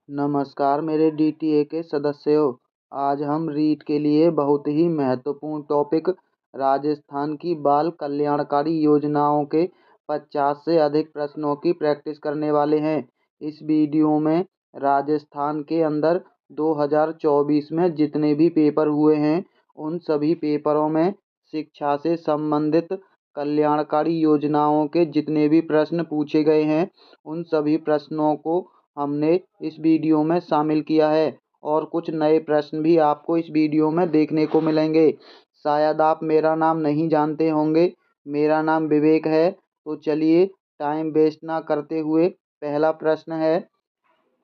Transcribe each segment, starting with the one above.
नमस्कार मेरे डीटीए के सदस्यों। आज हम रीट के लिए बहुत ही महत्वपूर्ण टॉपिक राजस्थान की बाल कल्याणकारी योजनाओं के 50 से अधिक प्रश्नों की प्रैक्टिस करने वाले हैं। इस वीडियो में राजस्थान के अंदर 2024 में जितने भी पेपर हुए हैं उन सभी पेपरों में शिक्षा से संबंधित कल्याणकारी योजनाओं के जितने भी प्रश्न पूछे गए हैं उन सभी प्रश्नों को हमने इस वीडियो में शामिल किया है और कुछ नए प्रश्न भी आपको इस वीडियो में देखने को मिलेंगे। शायद आप मेरा नाम नहीं जानते होंगे, मेरा नाम विवेक है। तो चलिए टाइम वेस्ट ना करते हुए पहला प्रश्न है,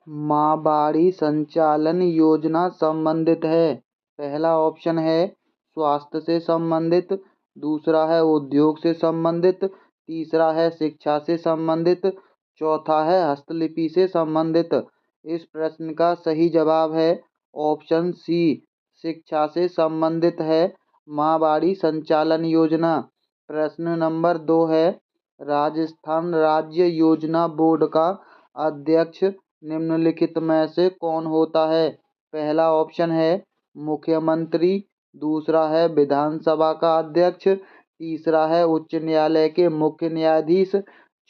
माहवारी संचालन योजना संबंधित है। पहला ऑप्शन है स्वास्थ्य से संबंधित, दूसरा है उद्योग से संबंधित, तीसरा है शिक्षा से संबंधित, चौथा है हस्तलिपि से संबंधित। इस प्रश्न का सही जवाब है ऑप्शन सी, शिक्षा से संबंधित है माहवारी संचालन योजना। प्रश्न नंबर 2 है, राजस्थान राज्य योजना बोर्ड का अध्यक्ष निम्नलिखित में से कौन होता है। पहला ऑप्शन है मुख्यमंत्री, दूसरा है विधानसभा का अध्यक्ष, तीसरा है उच्च न्यायालय के मुख्य न्यायाधीश,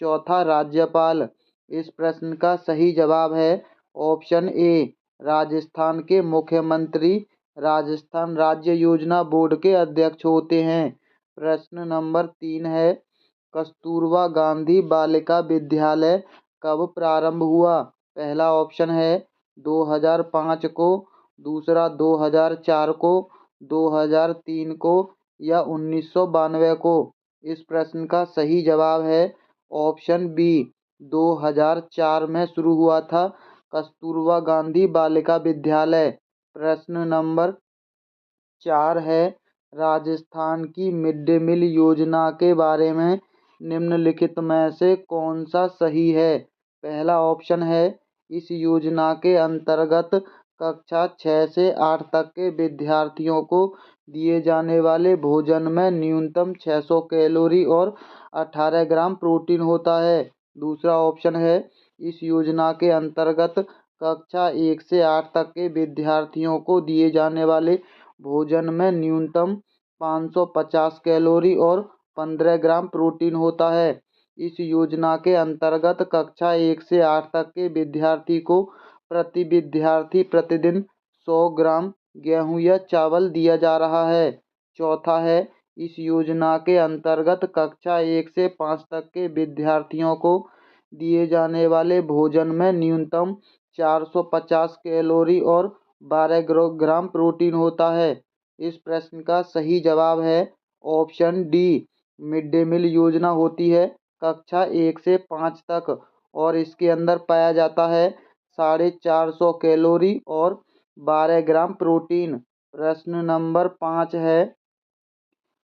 चौथा राज्यपाल। इस प्रश्न का सही जवाब है ऑप्शन ए, राजस्थान के मुख्यमंत्री राजस्थान राज्य योजना बोर्ड के अध्यक्ष होते हैं। प्रश्न नंबर 3 है, कस्तूरबा गांधी बालिका विद्यालय कब प्रारंभ हुआ। पहला ऑप्शन है 2005 को, दूसरा 2004 को, 2003 को या 1992 को। इस प्रश्न का सही जवाब है ऑप्शन बी, 2004 में शुरू हुआ था कस्तूरबा गांधी बालिका विद्यालय। प्रश्न नंबर 4 है, राजस्थान की मिड डे मील योजना के बारे में निम्नलिखित में से कौन सा सही है। पहला ऑप्शन है, इस योजना के अंतर्गत कक्षा 6 से 8 तक के विद्यार्थियों को दिए जाने वाले भोजन में न्यूनतम 600 कैलोरी और 18 ग्राम प्रोटीन होता है। दूसरा ऑप्शन है, इस योजना के अंतर्गत कक्षा 1 से 8 तक के विद्यार्थियों को दिए जाने वाले भोजन में न्यूनतम 550 कैलोरी और 15 ग्राम प्रोटीन होता है। इस योजना के अंतर्गत कक्षा 1 से 8 तक के विद्यार्थी को प्रति विद्यार्थी प्रतिदिन 100 ग्राम गेहूं या चावल दिया जा रहा है। चौथा है, इस योजना के अंतर्गत कक्षा 1 से 5 तक के विद्यार्थियों को दिए जाने वाले भोजन में न्यूनतम 450 कैलोरी और 12 ग्राम प्रोटीन होता है। इस प्रश्न का सही जवाब है option D, mid day meal योजना होती है कक्षा 1 से 5 तक और इसके अंदर पाया जाता है 450 कैलोरी और 12 ग्राम प्रोटीन। प्रश्न नंबर 5 है,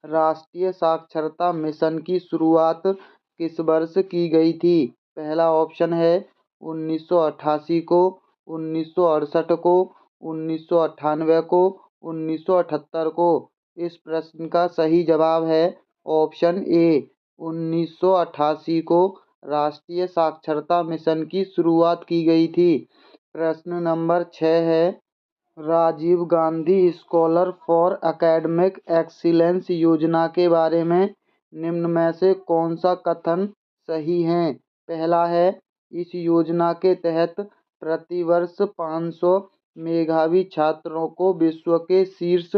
राष्ट्रीय साक्षरता मिशन की शुरुआत किस वर्ष की गई थी। पहला ऑप्शन है 1988 को, 1968 को, 1998 को, 1978 को। इस प्रश्न का सही जवाब है ऑप्शन ए, 1988 को राष्ट्रीय साक्षरता मिशन की शुरुआत की गई थी। प्रश्न नंबर 6 है, Rajiv Gandhi scholar for academic excellence योजना के बारे में निम्न में से कौन सा कथन सही है। पहला है, इस योजना के तहत प्रतिवर्ष 500 मेधावी छात्रों को विश्व के शीर्ष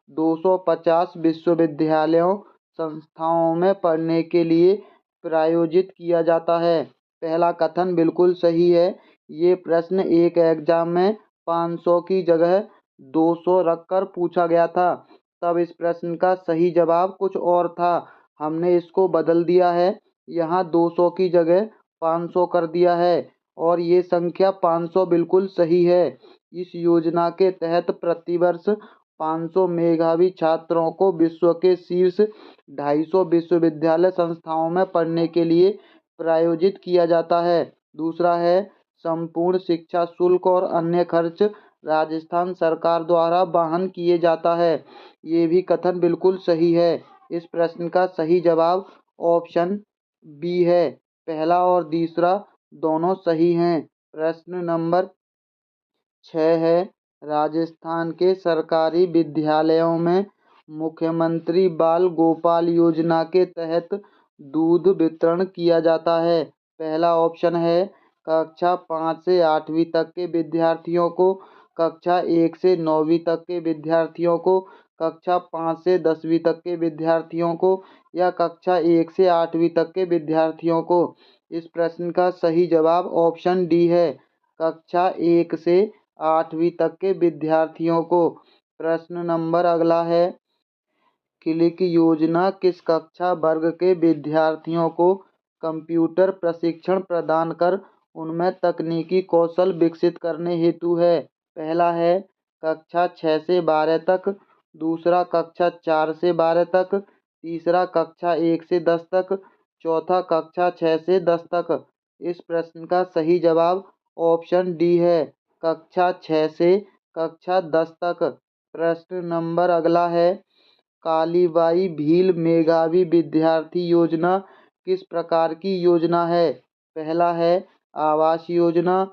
250 विश्वविद्यालयों संस्थाओं में पढ़ने के लिए प्रायोजित किया जाता है। पहला कथन बिल्कुल सही है। ये प्रश्न एक एग्जाम में 500 की जगह 200 रखकर पूछा गया था। तब इस प्रश्न का सही जवाब कुछ और था, हमने इसको बदल दिया है, यहाँ 200 की जगह 500 कर दिया है और ये संख्या 500 बिल्कुल सही है। इस योजना के तहत प्रतिवर्ष 500 मेधावी छात्रों को विश्व के शीर्ष 250 विश्वविद्यालय संस्थाओं में पढ़ने के लिए प्रायोजित किया जाता है। दूसरा है, संपूर्ण शिक्षा शुल्क और अन्य खर्च राजस्थान सरकार द्वारा वहन किए जाता है। ये भी कथन बिल्कुल सही है। इस प्रश्न का सही जवाब ऑप्शन बी है। पहला और दूसरा दोनों सही हैं। प्रश्न नंबर 6 है राजस्थान के सरकारी विद्यालयों में मुख्यमंत्री बाल गोपाल योजना के तहत दूध वितरण किया जाता है। पहला ऑप्शन है कक्षा 5 से 8वीं तक के विद्यार्थियों को, कक्षा 1 से 9वीं तक के विद्यार्थियों को, कक्षा 5 से 10वीं तक के विद्यार्थियों को या कक्षा 1 से 8वीं तक के विद्यार्थियों को। इस प्रश्न का सही जवाब ऑप्शन डी है, कक्षा 1 से 8वीं तक के विद्यार्थियों को। प्रश्न नंबर अगला है, क्लिक योजना किस कक्षा वर्ग के विद्यार्थियों को कंप्यूटर प्रशिक्षण प्रदान कर उनमें तकनीकी कौशल विकसित करने हेतु है। पहला है कक्षा 6 से 12 तक, दूसरा कक्षा 4 से 12 तक, तीसरा कक्षा 1 से 10 तक, चौथा कक्षा 6 से 10 तक। इस प्रश्न का सही जवाब ऑप्शन डी है, कक्षा 6 से कक्षा 10 तक। प्रश्न नंबर अगला है, कालीबाई भील मेधावी विद्यार्थी योजना किस प्रकार की योजना है। पहला है आवास योजना,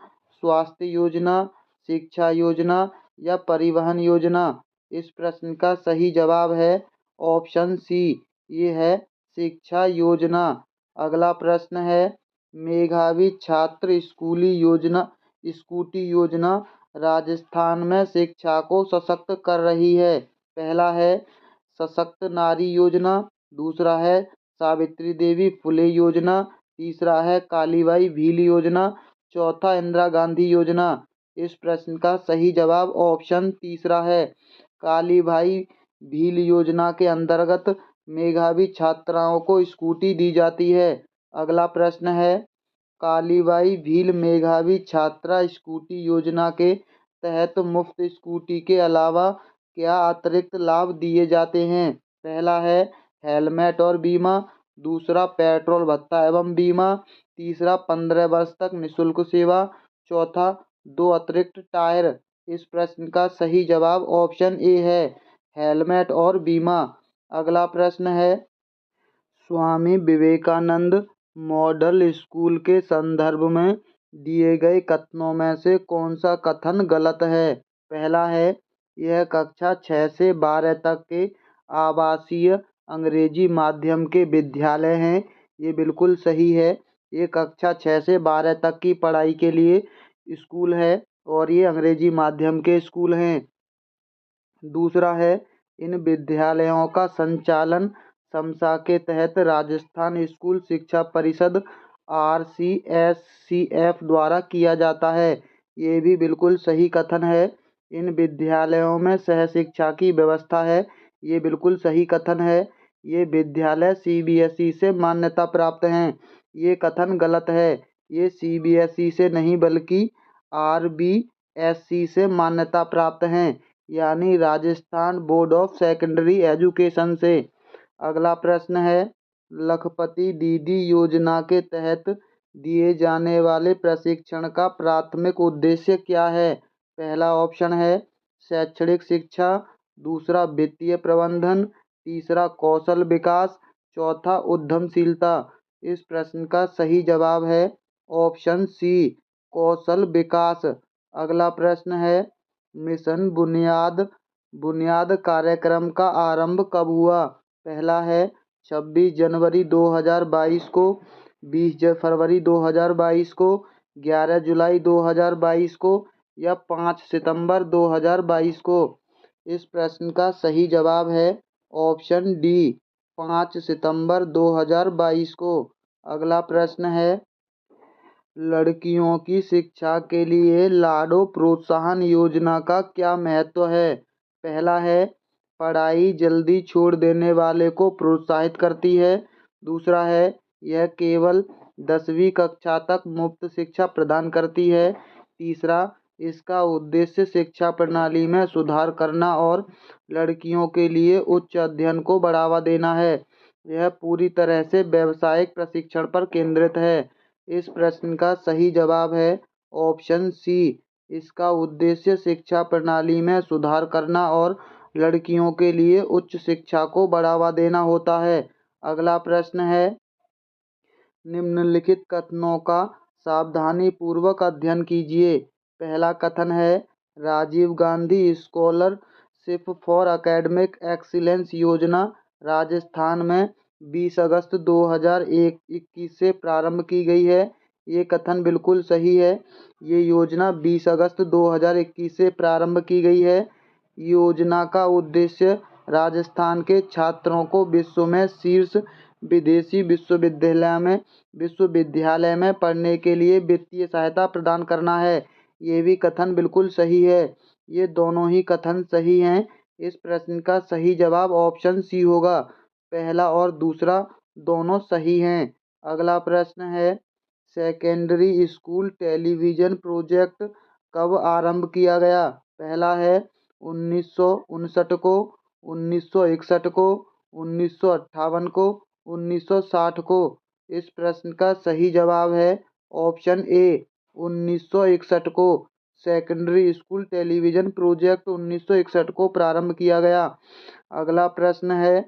स्वास्थ्य योजना, शिक्षा योजना या परिवहन योजना। इस प्रश्न का सही जवाब है ऑप्शन सी, ये है शिक्षा योजना। अगला प्रश्न है, मेधावी छात्र स्कूटी योजना राजस्थान में शिक्षा को सशक्त कर रही है। पहला है सशक्त नारी योजना, दूसरा है सावित्री देवी फुले योजना, तीसरा है कालीबाई भील योजना, चौथा इंदिरा गांधी योजना। इस प्रश्न का सही जवाब ऑप्शन तीसरा है, कालीबाई भील योजना के अंतर्गत मेधावी छात्राओं को स्कूटी दी जाती है। अगला प्रश्न है, कालीबाई भील मेधावी छात्रा स्कूटी योजना के तहत मुफ्त स्कूटी के अलावा क्या अतिरिक्त लाभ दिए जाते हैं। पहला है हेलमेट और बीमा, दूसरा पेट्रोल भत्ता एवं बीमा, तीसरा 15 वर्ष तक निःशुल्क सेवा, चौथा 2 अतिरिक्त टायर। इस प्रश्न का सही जवाब ऑप्शन ए है, हेलमेट और बीमा। अगला प्रश्न है, स्वामी विवेकानंद मॉडल स्कूल के संदर्भ में दिए गए कथनों में से कौन सा कथन गलत है। पहला है यह कक्षा 6 से 12 तक के आवासीय अंग्रेजी माध्यम के विद्यालय हैं। ये बिल्कुल सही है, ये कक्षा 6 से 12 तक की पढ़ाई के लिए स्कूल है और ये अंग्रेजी माध्यम के स्कूल हैं। दूसरा है इन विद्यालयों का संचालन समसा के तहत राजस्थान स्कूल शिक्षा परिषद RCSCF द्वारा किया जाता है। ये भी बिल्कुल सही कथन है। इन विद्यालयों में सह शिक्षा की व्यवस्था है। ये बिल्कुल सही कथन है। ये विद्यालय CBSE से मान्यता प्राप्त हैं। ये कथन गलत है। ये CBSE से नहीं बल्कि RBSE से मान्यता प्राप्त हैं, यानी Rajasthan board of secondary education से। अगला प्रश्न है, लखपति दीदी योजना के तहत दिए जाने वाले प्रशिक्षण का प्राथमिक उद्देश्य क्या है। पहला ऑप्शन है शैक्षणिक शिक्षा, दूसरा वित्तीय प्रबंधन, तीसरा कौशल विकास, चौथा उद्यमशीलता। इस प्रश्न का सही जवाब है ऑप्शन सी, कौशल विकास। अगला प्रश्न है, मिशन बुनियाद कार्यक्रम का आरंभ कब हुआ। पहला है 26 जनवरी 2022 को, 20 फरवरी 2022 को, 11 जुलाई 2022 को या 5 सितंबर 2022 को। इस प्रश्न का सही जवाब है ऑप्शन डी, 5 सितंबर 2022 को। अगला प्रश्न है, लड़कियों की शिक्षा के लिए लाडो प्रोत्साहन योजना का क्या महत्व है। पहला है पढ़ाई जल्दी छोड़ देने वाले को प्रोत्साहित करती है। दूसरा है यह केवल 10वीं कक्षा तक मुफ्त शिक्षा प्रदान करती है। तीसरा, इसका उद्देश्य शिक्षा प्रणाली में सुधार करना और लड़कियों के लिए उच्च अध्ययन को बढ़ावा देना है। यह पूरी तरह से व्यावसायिक प्रशिक्षण पर केंद्रित है। इस प्रश्न का सही जवाब है ऑप्शन सी, इसका उद्देश्य शिक्षा प्रणाली में सुधार करना और लड़कियों के लिए उच्च शिक्षा को बढ़ावा देना होता है। अगला प्रश्न है, निम्नलिखित कथनों का सावधानीपूर्वक अध्ययन कीजिए। पहला कथन है Rajiv Gandhi scholarship for academic excellence योजना राजस्थान में 20 अगस्त 2021 से प्रारंभ की गई है। ये कथन बिल्कुल सही है। ये योजना 20 अगस्त 2021 से प्रारंभ की गई है। योजना का उद्देश्य राजस्थान के छात्रों को विश्व में शीर्ष विदेशी विश्वविद्यालय में पढ़ने के लिए वित्तीय सहायता प्रदान करना है। ये भी कथन बिल्कुल सही है। ये दोनों ही कथन सही हैं। इस प्रश्न का सही जवाब ऑप्शन सी होगा। पहला और दूसरा दोनों सही हैं। अगला प्रश्न है, सेकेंडरी स्कूल टेलीविज़न प्रोजेक्ट कब आरंभ किया गया? पहला है 1959 को, 1961 को, 1958 को, 1960 को। इस प्रश्न का सही जवाब है ऑप्शन ए 1961 को। सेकेंडरी स्कूल टेलीविज़न प्रोजेक्ट 1961 को प्रारंभ किया गया। अगला प्रश्न है,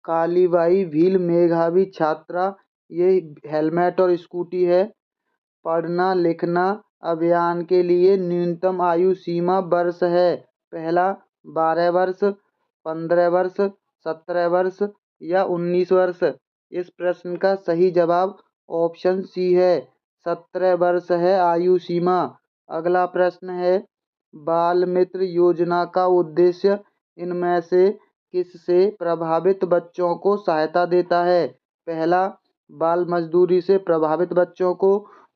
कालीबाई भील मेधावी छात्रा, ये हेलमेट और स्कूटी है। पढ़ना लिखना अभियान के लिए न्यूनतम आयु सीमा वर्ष है। पहला 12 वर्ष, 15 वर्ष, 17 वर्ष या 19 वर्ष। इस प्रश्न का सही जवाब ऑप्शन सी है, 17 वर्ष है आयु सीमा। अगला प्रश्न है, बाल मित्र योजना का उद्देश्य इनमें से किससे प्रभावित बच्चों को सहायता देता है? पहला, बाल मजदूरी से प्रभावित बच्चों को।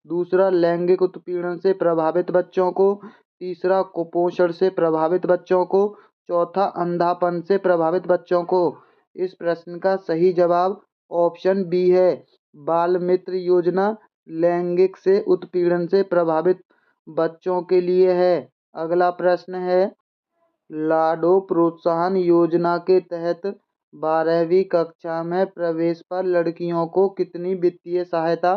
दूसरा, लैंगिक उत्पीड़न से प्रभावित बच्चों को। तीसरा, कुपोषण से प्रभावित बच्चों को। चौथा, अंधापन से प्रभावित बच्चों को। इस प्रश्न का सही जवाब ऑप्शन बी है, बाल मित्र योजना लैंगिक से उत्पीड़न से प्रभावित बच्चों के लिए है। अगला प्रश्न है, लाडो प्रोत्साहन योजना के तहत 12वीं कक्षा में प्रवेश पर लड़कियों को कितनी वित्तीय सहायता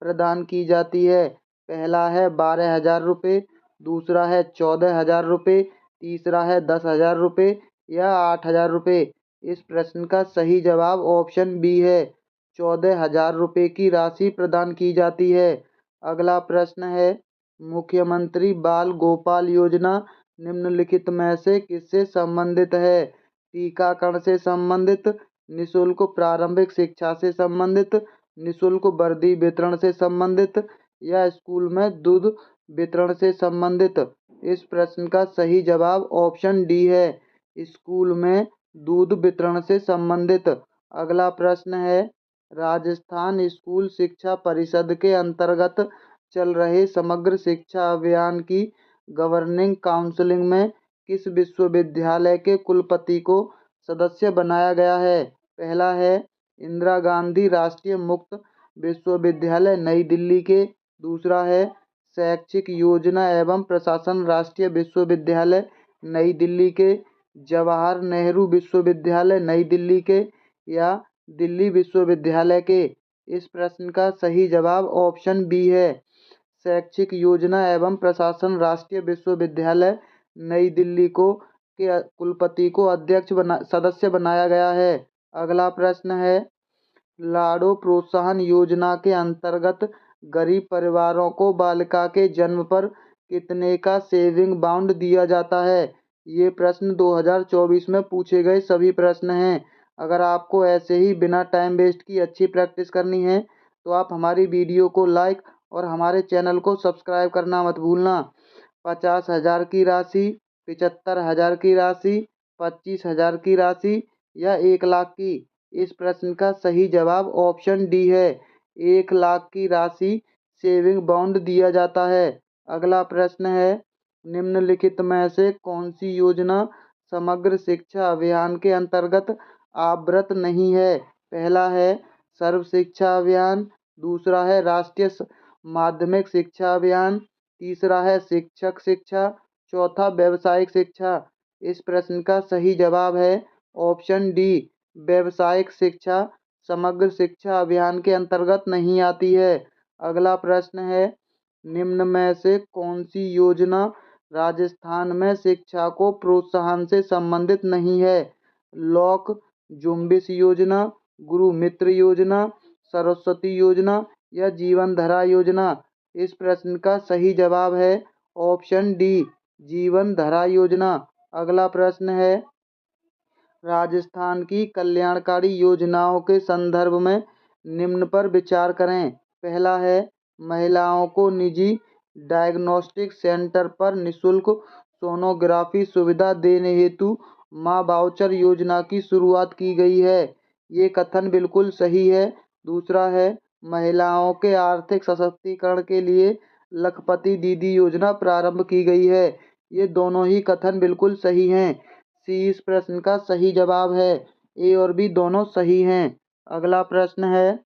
प्रदान की जाती है? पहला है 12,000 रुपये, दूसरा है 14,000 रुपये, तीसरा है 10,000 रुपये या 8,000 रुपये। इस प्रश्न का सही जवाब ऑप्शन बी है, 14,000 रुपये की राशि प्रदान की जाती है। अगला प्रश्न है, मुख्यमंत्री बाल गोपाल योजना निम्नलिखित में से किससे संबंधित है? टीकाकरण से संबंधित, निःशुल्क प्रारंभिक शिक्षा से संबंधित, निःशुल्क वर्दी वितरण से संबंधित या स्कूल में दूध वितरण से संबंधित। इस प्रश्न का सही जवाब ऑप्शन डी है, स्कूल में दूध वितरण से संबंधित। अगला प्रश्न है, राजस्थान स्कूल शिक्षा परिषद के अंतर्गत चल रहे समग्र शिक्षा अभियान की गवर्निंग काउंसिल में किस विश्वविद्यालय के कुलपति को सदस्य बनाया गया है? पहला है इंदिरा गांधी राष्ट्रीय मुक्त विश्वविद्यालय नई दिल्ली के। दूसरा है शैक्षिक योजना एवं प्रशासन राष्ट्रीय विश्वविद्यालय नई दिल्ली के, जवाहर नेहरू विश्वविद्यालय नई दिल्ली के या दिल्ली विश्वविद्यालय के। इस प्रश्न का सही जवाब ऑप्शन बी है, शैक्षिक योजना एवं प्रशासन राष्ट्रीय विश्वविद्यालय नई दिल्ली को के कुलपति को सदस्य बनाया गया है। अगला प्रश्न है, लाडो प्रोत्साहन योजना के अंतर्गत गरीब परिवारों को बालिका के जन्म पर कितने का सेविंग बाउंड दिया जाता है? ये प्रश्न 2024 में पूछे गए सभी प्रश्न हैं। अगर आपको ऐसे ही बिना टाइम वेस्ट की अच्छी प्रैक्टिस करनी है तो आप हमारी वीडियो को लाइक और हमारे चैनल को सब्सक्राइब करना मत भूलना। 50,000 की राशि, 75,000 की राशि, 25,000 की राशि या 1 लाख की। इस प्रश्न का सही जवाब ऑप्शन डी है, 1 लाख की राशि सेविंग बॉन्ड दिया जाता है। अगला प्रश्न है, निम्नलिखित में से कौन सी योजना समग्र शिक्षा अभियान के अंतर्गत आवृत नहीं है? पहला है सर्व शिक्षा अभियान, दूसरा है राष्ट्रीय माध्यमिक शिक्षा अभियान, तीसरा है शिक्षक शिक्षा, चौथा व्यावसायिक शिक्षा। इस प्रश्न का सही जवाब है ऑप्शन डी, व्यावसायिक शिक्षा समग्र शिक्षा अभियान के अंतर्गत नहीं आती है। अगला प्रश्न है, निम्न में से कौन सी योजना राजस्थान में शिक्षा को प्रोत्साहन से संबंधित नहीं है? लॉक जुम्बिश योजना, गुरु मित्र योजना, सरस्वती योजना या जीवन धारा योजना। इस प्रश्न का सही जवाब है ऑप्शन डी जीवन धारा योजना। अगला प्रश्न है, राजस्थान की कल्याणकारी योजनाओं के संदर्भ में निम्न पर विचार करें। पहला है, महिलाओं को निजी डायग्नोस्टिक सेंटर पर निःशुल्क सोनोग्राफी सुविधा देने हेतु माँ वाउचर योजना की शुरुआत की गई है। ये कथन बिल्कुल सही है। दूसरा है, महिलाओं के आर्थिक सशक्तिकरण के लिए लखपति दीदी योजना प्रारंभ की गई है। ये दोनों ही कथन बिल्कुल सही हैं। सी इस प्रश्न का सही जवाब है। ए और बी दोनों सही हैं। अगला प्रश्न है,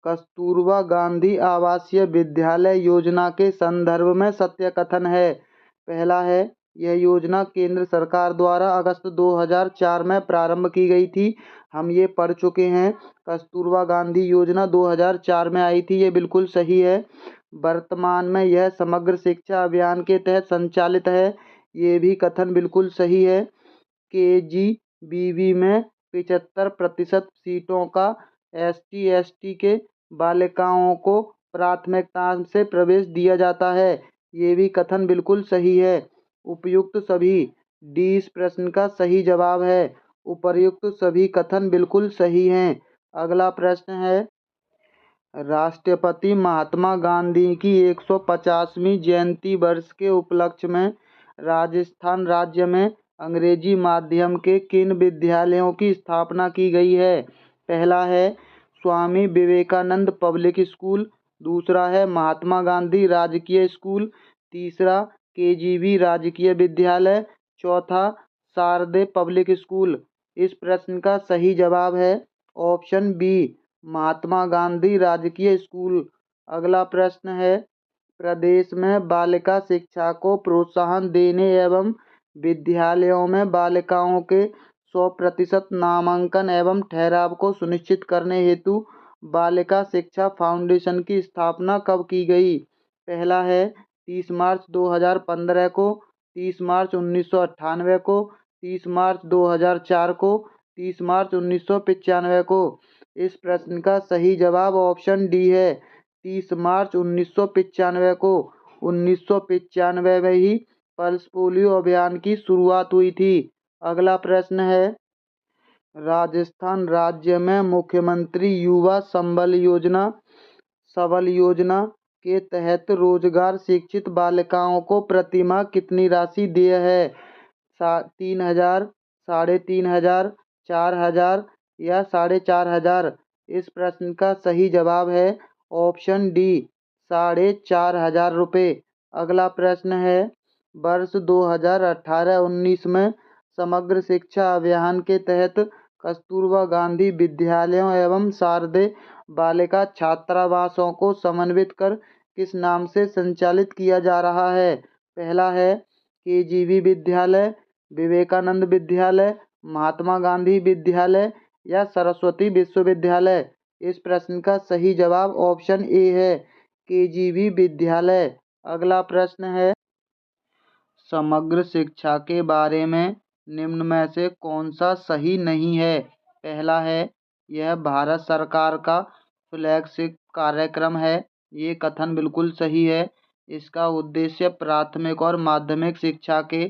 कस्तूरबा गांधी आवासीय विद्यालय योजना के संदर्भ में सत्य कथन है। पहला है, यह योजना केंद्र सरकार द्वारा अगस्त 2004 में प्रारंभ की गई थी। हम ये पढ़ चुके हैं। कस्तूरबा गांधी योजना 2004 में आई थी, ये बिल्कुल सही है। वर्तमान में यह समग्र शिक्षा अभियान के तहत संचालित है, ये भी कथन बिल्कुल सही है। KGBV में 75% सीटों का ST/ST के बालिकाओं को प्राथमिकता से प्रवेश दिया जाता है, ये भी कथन बिल्कुल सही है। उपर्युक्त सभी, डी इस प्रश्न का सही जवाब है। उपर्युक्त सभी कथन बिल्कुल सही हैं। अगला प्रश्न है, राष्ट्रपिता महात्मा गांधी की 150वीं जयंती वर्ष के उपलक्ष्य में राजस्थान राज्य में अंग्रेजी माध्यम के किन विद्यालयों की स्थापना की गई है। पहला है, स्वामी विवेकानंद पब्लिक स्कूल। दूसरा है, महात्मा गांधी राजकीय स्कूल। तीसरा, KGB राजकीय विद्यालय। चौथा, शारदे पब्लिक स्कूल। इस प्रश्न का सही जवाब है ऑप्शन बी, महात्मा गांधी राजकीय स्कूल। अगला प्रश्न है, प्रदेश में बालिका शिक्षा को प्रोत्साहन देने एवं विद्यालयों में बालिकाओं के 100% नामांकन एवं ठहराव को सुनिश्चित करने हेतु बालिका शिक्षा फाउंडेशन की स्थापना कब की गई। पहला है, 30 मार्च 2015 को, 30 मार्च 1998 को, 30 मार्च 2004 को, 30 मार्च 1995 को। इस प्रश्न का सही जवाब ऑप्शन डी है, 30 मार्च 1995 को। 1995 में ही पल्स पोलियो अभियान की शुरुआत हुई थी। अगला प्रश्न है, राजस्थान राज्य में मुख्यमंत्री युवा सबल योजना के तहत रोजगार शिक्षित बालिकाओं को प्रतिमाह कितनी राशि देय है। 3,000, 3,500, 4,000 या 4,500। इस प्रश्न का सही जवाब है ऑप्शन डी, 4,500 रुपये। अगला प्रश्न है, वर्ष 2018-19 में समग्र शिक्षा अभियान के तहत कस्तूरबा गांधी विद्यालयों एवं शारदे बालिका छात्रावासों को समन्वित कर किस नाम से संचालित किया जा रहा है। पहला है, KGB विद्यालय, विवेकानंद विद्यालय, महात्मा गांधी विद्यालय या सरस्वती विश्वविद्यालय। इस प्रश्न का सही जवाब ऑप्शन ए है, KGB विद्यालय। अगला प्रश्न है, समग्र शिक्षा के बारे में निम्न में से कौन सा सही नहीं है। पहला है, यह भारत सरकार का फ्लैगशिप कार्यक्रम है, ये कथन बिल्कुल सही है। इसका उद्देश्य प्राथमिक और माध्यमिक शिक्षा के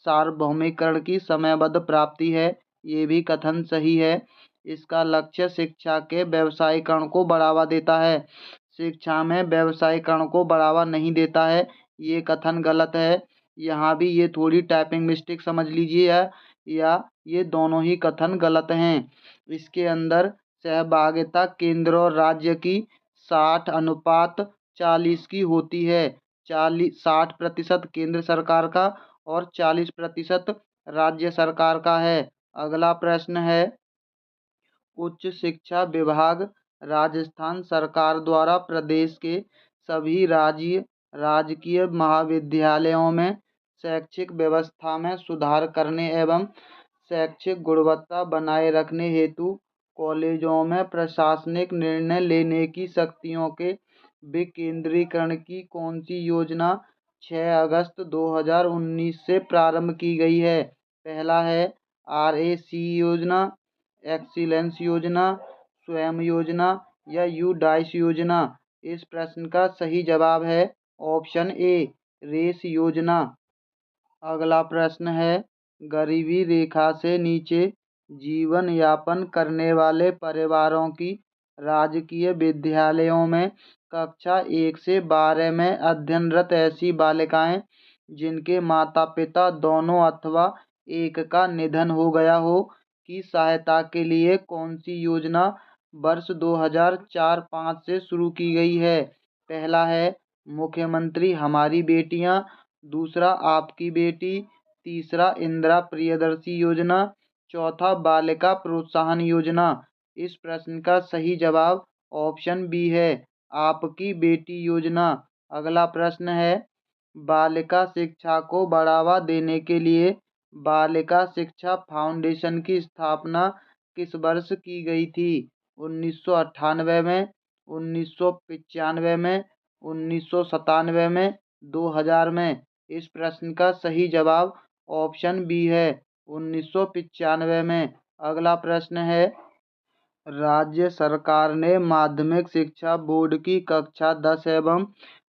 सार्वभौमिकरण की समयबद्ध प्राप्ति है, ये भी कथन सही है। इसका लक्ष्य शिक्षा के व्यवसायीकरण को बढ़ावा देता है, शिक्षा में व्यवसायीकरण को बढ़ावा नहीं देता है, ये कथन गलत है। यहाँ भी ये थोड़ी टाइपिंग मिस्टेक समझ लीजिए, या ये दोनों ही कथन गलत हैं। इसके अंदर सहभागिता केंद्र और राज्य की 60:40 की होती है। 60% केंद्र सरकार का और 40% राज्य सरकार का है। अगला प्रश्न है, उच्च शिक्षा विभाग राजस्थान सरकार द्वारा प्रदेश के सभी राजकीय महाविद्यालयों में शैक्षिक व्यवस्था में सुधार करने एवं शैक्षिक गुणवत्ता बनाए रखने हेतु कॉलेजों में प्रशासनिक निर्णय लेने की शक्तियों के विकेंद्रीकरण की कौन सी योजना 6 अगस्त 2019 से प्रारंभ की गई है। पहला है, RAC योजना, एक्सीलेंस योजना, स्वयं योजना या UDAIS योजना। इस प्रश्न का सही जवाब है ऑप्शन ए, रेस योजना। अगला प्रश्न है, गरीबी रेखा से नीचे जीवन यापन करने वाले परिवारों की राजकीय विद्यालयों में कक्षा 1 से 12 में अध्ययनरत ऐसी बालिकाएं जिनके माता पिता दोनों अथवा एक का निधन हो गया हो की सहायता के लिए कौन सी योजना वर्ष 2004-05 से शुरू की गई है? पहला है मुख्यमंत्री हमारी बेटियां, दूसरा आपकी बेटी, तीसरा इंदिरा प्रियदर्शी योजना, चौथा बालिका प्रोत्साहन योजना। इस प्रश्न का सही जवाब ऑप्शन बी है, आपकी बेटी योजना। अगला प्रश्न है, बालिका शिक्षा को बढ़ावा देने के लिए बालिका शिक्षा फाउंडेशन की स्थापना किस वर्ष की गई थी? 1998 में, 1995 में, 1997 में, 2000 में? इस प्रश्न का सही जवाब ऑप्शन बी है, 1995 में। अगला प्रश्न है, राज्य सरकार ने माध्यमिक शिक्षा बोर्ड की कक्षा 10 एवं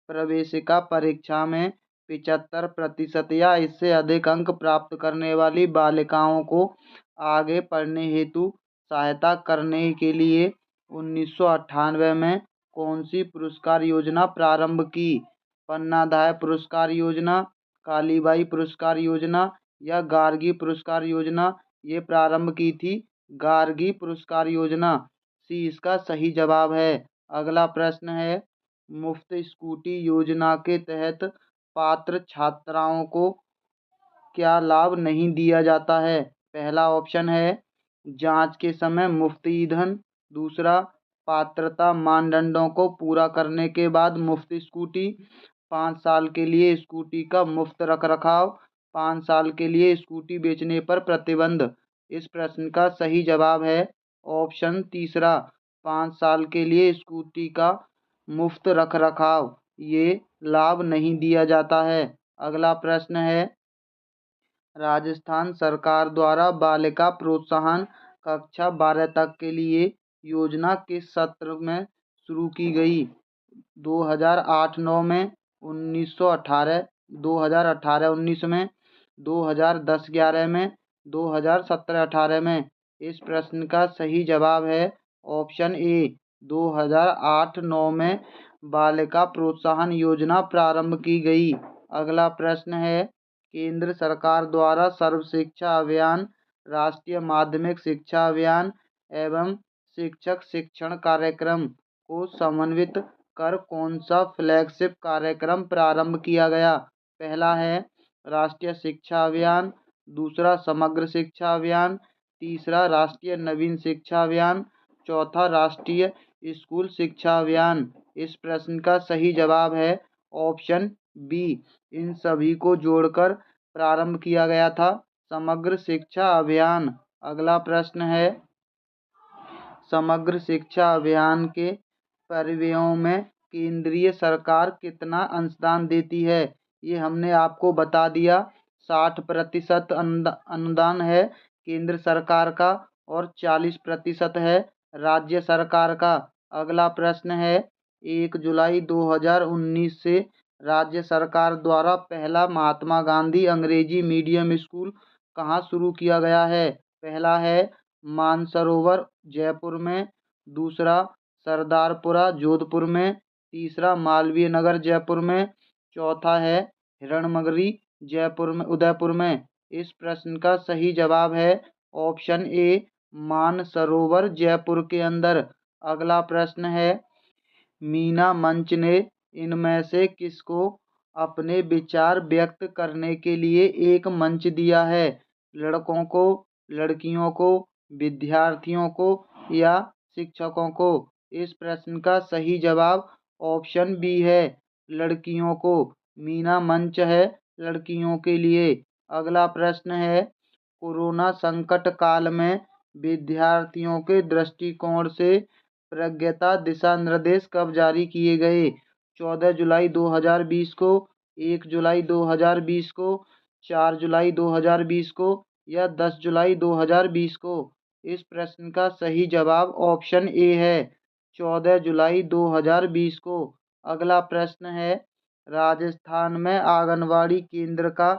प्रवेशिका परीक्षा में 75% या इससे अधिक अंक प्राप्त करने वाली बालिकाओं को आगे पढ़ने हेतु सहायता करने के लिए 1998 में कौन सी पुरस्कार योजना प्रारंभ की? पन्नाधाय पुरस्कार योजना, कालीबाई पुरस्कार योजना या गार्गी पुरस्कार योजना? ये प्रारंभ की थी गार्गी पुरस्कार योजना। सी इसका सही जवाब है। अगला प्रश्न है, मुफ्त स्कूटी योजना के तहत पात्र छात्राओं को क्या लाभ नहीं दिया जाता है? पहला ऑप्शन है जांच के समय मुफ्त ईंधन, दूसरा पात्रता मानदंडों को पूरा करने के बाद मुफ्त स्कूटी, 5 साल के लिए स्कूटी का मुफ्त रखरखाव, 5 साल के लिए स्कूटी बेचने पर प्रतिबंध। इस प्रश्न का सही जवाब है ऑप्शन तीसरा, 5 साल के लिए स्कूटी का मुफ्त रखरखाव। ये लाभ नहीं दिया जाता है। अगला प्रश्न है, राजस्थान सरकार द्वारा बालिका प्रोत्साहन कक्षा 12 तक के लिए योजना किस सत्र में शुरू की गई? 2008-09 में, 1918 2018-19 में, 2010-11 में, 2017-18 में? इस प्रश्न का सही जवाब है ऑप्शन ए, 2008-09 में बालिका प्रोत्साहन योजना प्रारंभ की गई। अगला प्रश्न है, केंद्र सरकार द्वारा सर्व शिक्षा अभियान, राष्ट्रीय माध्यमिक शिक्षा अभियान एवं शिक्षक शिक्षण कार्यक्रम को समन्वित कर कौन सा फ्लैगशिप कार्यक्रम प्रारंभ किया गया? पहला है राष्ट्रीय शिक्षा अभियान, दूसरा समग्र शिक्षा अभियान, तीसरा राष्ट्रीय नवीन शिक्षा अभियान, चौथा राष्ट्रीय स्कूल शिक्षा अभियान। इस प्रश्न का सही जवाब है ऑप्शन बी, इन सभी को जोड़कर प्रारंभ किया गया था समग्र शिक्षा अभियान। अगला प्रश्न है, समग्र शिक्षा अभियान के परिव्ययों में केंद्रीय सरकार कितना अंशदान देती है? ये हमने आपको बता दिया, 60% अनुदान है केंद्र सरकार का और 40% है राज्य सरकार का। अगला प्रश्न है, 1 जुलाई 2019 से राज्य सरकार द्वारा पहला महात्मा गांधी अंग्रेजी मीडियम स्कूल कहाँ शुरू किया गया है? पहला है मानसरोवर जयपुर में, दूसरा सरदारपुरा जोधपुर में, तीसरा मालवीय नगर जयपुर में, चौथा है हिरणमगरी जयपुर में उदयपुर में। इस प्रश्न का सही जवाब है ऑप्शन ए, मानसरोवर जयपुर के अंदर। अगला प्रश्न है, मीना मंच ने इनमें से किसको अपने विचार व्यक्त करने के लिए एक मंच दिया है? लड़कों को, लड़कियों को, विद्यार्थियों को या शिक्षकों को? इस प्रश्न का सही जवाब ऑप्शन बी है, लड़कियों को। मीना मंच है लड़कियों के लिए। अगला प्रश्न है, कोरोना संकट काल में विद्यार्थियों के दृष्टिकोण से प्रज्ञता दिशा निर्देश कब जारी किए गए? 14 जुलाई 2020 को, 1 जुलाई 2020 को, 4 जुलाई 2020 को या 10 जुलाई 2020 को? इस प्रश्न का सही जवाब ऑप्शन ए है, 14 जुलाई 2020 को। अगला प्रश्न है, राजस्थान में आंगनवाड़ी केंद्र का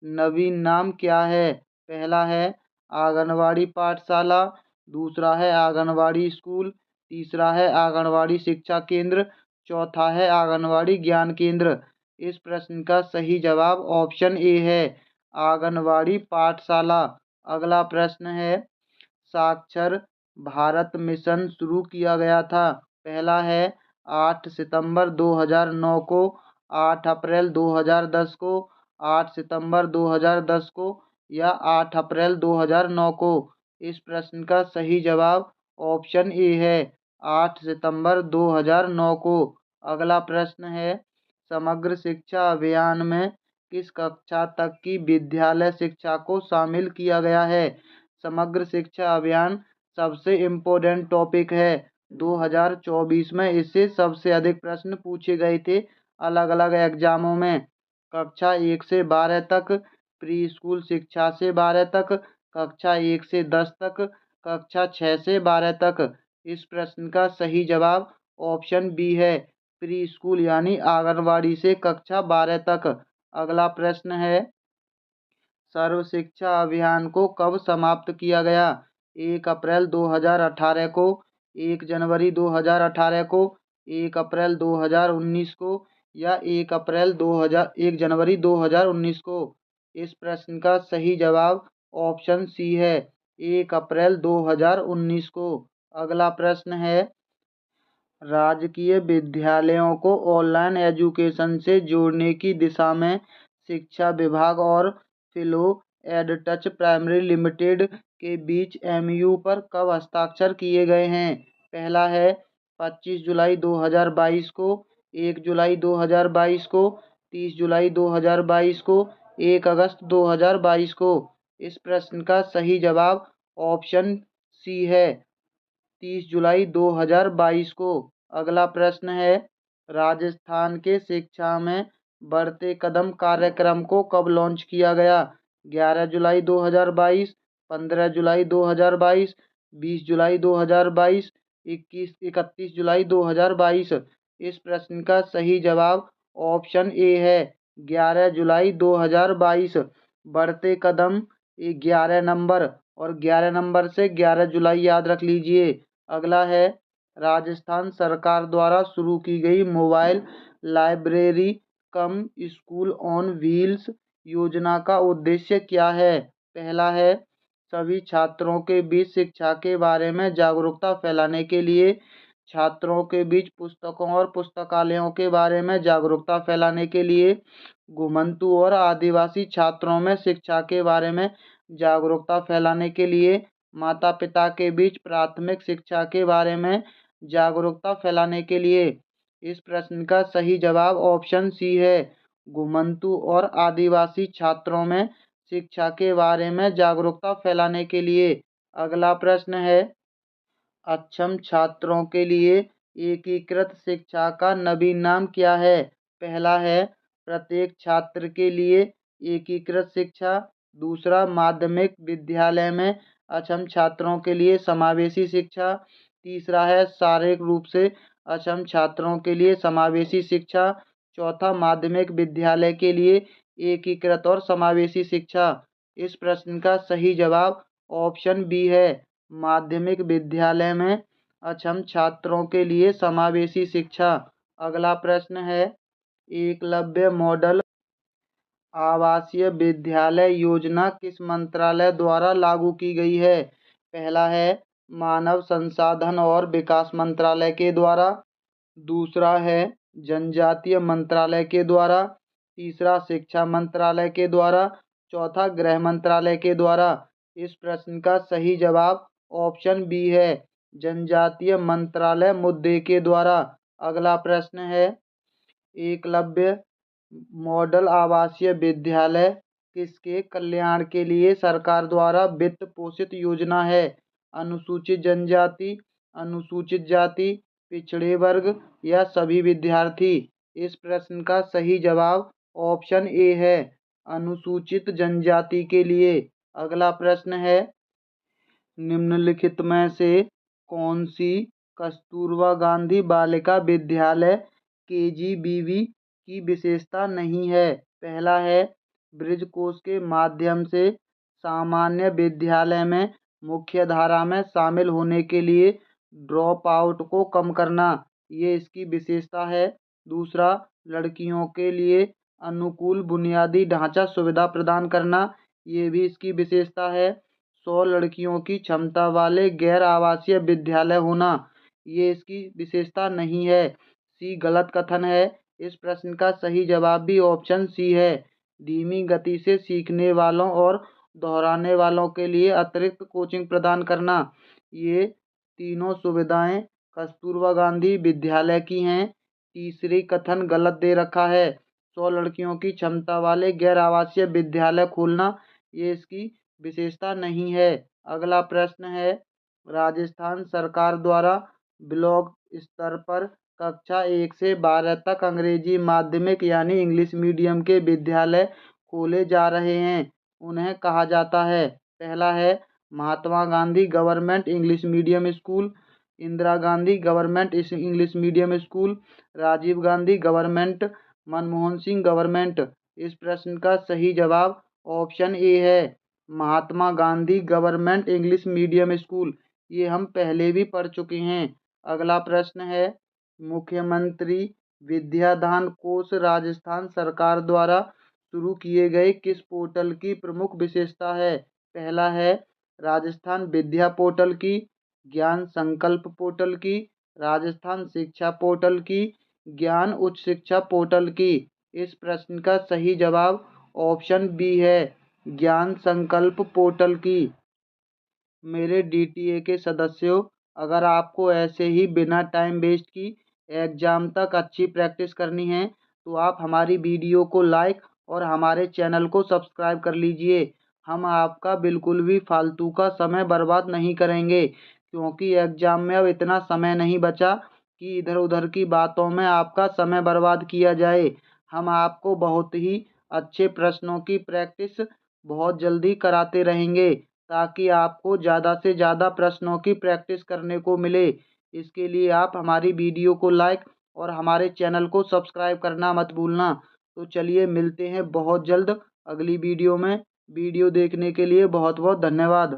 नवीन नाम क्या है? पहला है आंगनवाड़ी पाठशाला, दूसरा है आंगनवाड़ी स्कूल, तीसरा है आंगनवाड़ी शिक्षा केंद्र, चौथा है आंगनवाड़ी ज्ञान केंद्र। इस प्रश्न का सही जवाब ऑप्शन ए है, आंगनवाड़ी पाठशाला। अगला प्रश्न है, साक्षर भारत मिशन शुरू किया गया था। पहला है 8 सितंबर 2009 को, 8 अप्रैल 2010 को, 8 सितंबर 2010 को या 8 अप्रैल 2009 को। इस प्रश्न का सही जवाब ऑप्शन ए है, 8 सितंबर 2009 को। अगला प्रश्न है, समग्र शिक्षा अभियान में किस कक्षा तक की विद्यालय शिक्षा को शामिल किया गया है? समग्र शिक्षा अभियान सबसे इम्पोर्टेंट टॉपिक है। 2024 में इससे सबसे अधिक प्रश्न पूछे गए थे अलग अलग एग्जामों में। कक्षा 1 से 12 तक, प्री स्कूल शिक्षा से 12 तक, कक्षा 1 से 10 तक, कक्षा 6 से 12 तक। इस प्रश्न का सही जवाब ऑप्शन बी है, प्री स्कूल यानी आंगनवाड़ी से कक्षा 12 तक। अगला प्रश्न है, सर्व शिक्षा अभियान को कब समाप्त किया गया? 1 अप्रैल 2018 को, 1 जनवरी 2018 को, 1 अप्रैल 2019 को या 1 जनवरी 2019 को। इस प्रश्न का सही जवाब ऑप्शन सी है, 1 अप्रैल 2019 को। अगला प्रश्न है, राजकीय विद्यालयों को ऑनलाइन एजुकेशन से जोड़ने की दिशा में शिक्षा विभाग और फिलो एडटच प्राइमरी लिमिटेड के बीच एमयू पर कब हस्ताक्षर किए गए हैं? पहला है 25 जुलाई 2022 को, 1 जुलाई 2022 को, 30 जुलाई 2022 को, 1 अगस्त 2022 को। इस प्रश्न का सही जवाब ऑप्शन सी है, 30 जुलाई 2022 को। अगला प्रश्न है, राजस्थान के शिक्षा में बढ़ते कदम कार्यक्रम को कब लॉन्च किया गया? 11 जुलाई 2022, 15 जुलाई 2022, 20 जुलाई 2022, 31 जुलाई 2022। इस प्रश्न का सही जवाब ऑप्शन ए है, 11 जुलाई 2022। बढ़ते कदम 11 नंबर और 11 नंबर से 11 जुलाई याद रख लीजिए। अगला है, राजस्थान सरकार द्वारा शुरू की गई mobile library come school on wheels योजना का उद्देश्य क्या है? पहला है, सभी छात्रों के बीच शिक्षा के बारे में जागरूकता फैलाने के लिए, छात्रों के बीच पुस्तकों और पुस्तकालयों के बारे में जागरूकता फैलाने के लिए, घुमंतू और आदिवासी छात्रों में शिक्षा के बारे में जागरूकता फैलाने के लिए, माता पिता के बीच प्राथमिक शिक्षा के बारे में जागरूकता फैलाने के लिए। इस प्रश्न का सही जवाब ऑप्शन सी है, घुमंतू और आदिवासी छात्रों में शिक्षा के बारे में जागरूकता फैलाने के लिए। अगला प्रश्न है, अक्षम छात्रों के लिए एकीकृत शिक्षा का नवीन नाम क्या है? पहला है, प्रत्येक छात्र के लिए एकीकृत शिक्षा, दूसरा माध्यमिक विद्यालय में अक्षम छात्रों के लिए समावेशी शिक्षा, तीसरा है शारीरिक रूप से अक्षम छात्रों के लिए समावेशी शिक्षा, चौथा माध्यमिक विद्यालय के लिए एकीकृत और समावेशी शिक्षा। इस प्रश्न का सही जवाब ऑप्शन बी है, माध्यमिक विद्यालय में अक्षम छात्रों के लिए समावेशी शिक्षा। अगला प्रश्न है, एकलव्य मॉडल आवासीय विद्यालय योजना किस मंत्रालय द्वारा लागू की गई है? पहला है, मानव संसाधन और विकास मंत्रालय के द्वारा, दूसरा है जनजातीय मंत्रालय के द्वारा, तीसरा शिक्षा मंत्रालय के द्वारा, चौथा गृह मंत्रालय के द्वारा। इस प्रश्न का सही जवाब ऑप्शन बी है, जनजातीय मंत्रालय मुद्दे के द्वारा। अगला प्रश्न है, एकलव्य मॉडल आवासीय विद्यालय किसके कल्याण के लिए सरकार द्वारा वित्त पोषित योजना है? अनुसूचित जनजाति, अनुसूचित जाति, पिछड़े वर्ग या सभी विद्यार्थी? इस प्रश्न का सही जवाब ऑप्शन ए है, अनुसूचित जनजाति के लिए। अगला प्रश्न है, निम्नलिखित में से कौन सी कस्तूरबा गांधी बालिका विद्यालय केजीबीवी की विशेषता नहीं है। पहला है बृजकोश के माध्यम से सामान्य विद्यालय में मुख्य धारा में शामिल होने के लिए ड्रॉप आउट को कम करना, ये इसकी विशेषता है। दूसरा, लड़कियों के लिए अनुकूल बुनियादी ढांचा सुविधा प्रदान करना, ये भी इसकी विशेषता है। 100 लड़कियों की क्षमता वाले गैर आवासीय विद्यालय होना, ये इसकी विशेषता नहीं है। सी गलत कथन है। इस प्रश्न का सही जवाब भी ऑप्शन सी है। धीमी गति से सीखने वालों और दोहराने वालों के लिए अतिरिक्त कोचिंग प्रदान करना, ये तीनों सुविधाएं कस्तूरबा गांधी विद्यालय की हैं। तीसरी कथन गलत दे रखा है। 100 लड़कियों की क्षमता वाले गैर आवासीय विद्यालय खोलना, ये इसकी विशेषता नहीं है। अगला प्रश्न है, राजस्थान सरकार द्वारा ब्लॉक स्तर पर कक्षा 1 से 12 तक अंग्रेजी माध्यमिक यानी इंग्लिश मीडियम के विद्यालय खोले जा रहे हैं, उन्हें कहा जाता है। पहला है Mahatma Gandhi government English medium school, Indira Gandhi government English medium school, Rajiv Gandhi government, Manmohan Singh government. इस प्रश्न का सही जवाब ऑप्शन ए है, Mahatma Gandhi government English medium school. ये हम पहले भी पढ़ चुके हैं। अगला प्रश्न है, मुख्यमंत्री विद्यादान कोष राजस्थान सरकार द्वारा शुरू किए गए किस पोर्टल की प्रमुख विशेषता है? पहला है राजस्थान विद्या पोर्टल की, ज्ञान संकल्प पोर्टल की, राजस्थान शिक्षा पोर्टल की, ज्ञान उच्च शिक्षा पोर्टल की। इस प्रश्न का सही जवाब ऑप्शन बी है, ज्ञान संकल्प पोर्टल की। मेरे DTA के सदस्यों, अगर आपको ऐसे ही बिना टाइम वेस्ट की एग्ज़ाम तक अच्छी प्रैक्टिस करनी है तो आप हमारी वीडियो को लाइक और हमारे चैनल को सब्सक्राइब कर लीजिए। हम आपका बिल्कुल भी फालतू का समय बर्बाद नहीं करेंगे, क्योंकि एग्ज़ाम में अब इतना समय नहीं बचा कि इधर उधर की बातों में आपका समय बर्बाद किया जाए। हम आपको बहुत ही अच्छे प्रश्नों की प्रैक्टिस बहुत जल्दी कराते रहेंगे, ताकि आपको ज़्यादा से ज़्यादा प्रश्नों की प्रैक्टिस करने को मिले। इसके लिए आप हमारी वीडियो को लाइक और हमारे चैनल को सब्सक्राइब करना मत भूलना। तो चलिए मिलते हैं बहुत जल्द अगली वीडियो में। वीडियो देखने के लिए बहुत बहुत धन्यवाद।